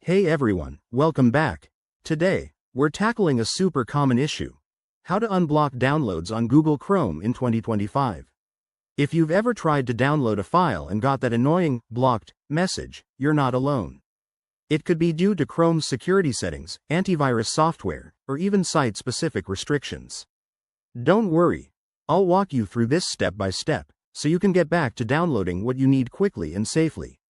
Hey everyone, welcome back. Today, we're tackling a super common issue: how to unblock downloads on Google Chrome in 2025. If you've ever tried to download a file and got that annoying, blocked message, you're not alone. It could be due to Chrome's security settings, antivirus software, or even site-specific restrictions. Don't worry, I'll walk you through this step by step, so you can get back to downloading what you need quickly and safely.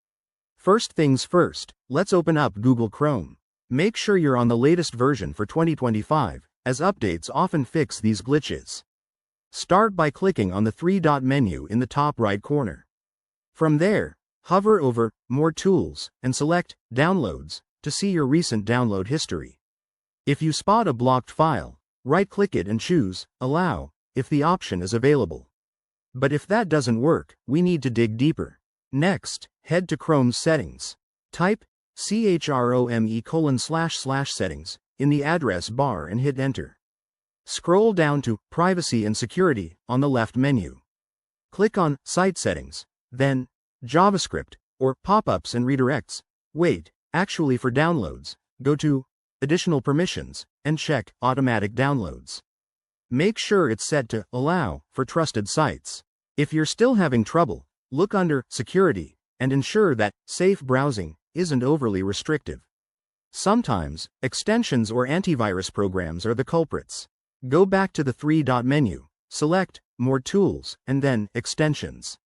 First things first, let's open up Google Chrome. Make sure you're on the latest version for 2025, as updates often fix these glitches. Start by clicking on the three-dot menu in the top right corner. From there, hover over More Tools and select Downloads to see your recent download history. If you spot a blocked file, right-click it and choose Allow if the option is available. But if that doesn't work, we need to dig deeper. Next, head to Chrome's settings. Type chrome://settings in the address bar and hit enter. Scroll down to Privacy and Security on the left menu. Click on Site Settings, then JavaScript or pop-ups and redirects. Wait, actually for downloads, go to Additional Permissions and check Automatic Downloads. Make sure it's set to Allow for trusted sites. If you're still having trouble, look under Security and ensure that Safe Browsing isn't overly restrictive. Sometimes, extensions or antivirus programs are the culprits. Go back to the three-dot menu, select More Tools, and then Extensions.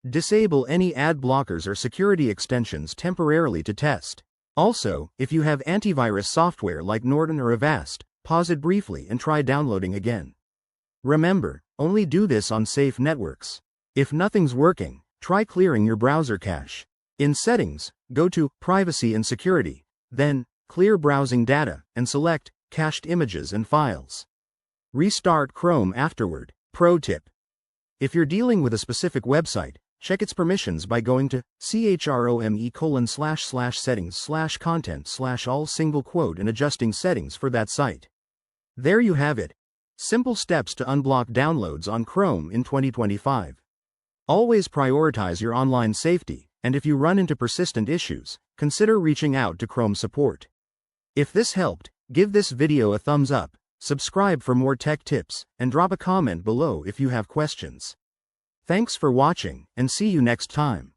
Disable any ad blockers or security extensions temporarily to test. Also, if you have antivirus software like Norton or Avast, pause it briefly and try downloading again. Remember, only do this on safe networks. If nothing's working, try clearing your browser cache. In Settings, go to Privacy and Security, then Clear Browsing Data and select Cached Images and Files. Restart Chrome afterward. Pro tip: if you're dealing with a specific website, check its permissions by going to chrome://settings/content/all single quote and adjusting settings for that site. There you have it. Simple steps to unblock downloads on Chrome in 2025. Always prioritize your online safety, and if you run into persistent issues, consider reaching out to Chrome support. If this helped, give this video a thumbs up, subscribe for more tech tips, and drop a comment below if you have questions. Thanks for watching, and see you next time.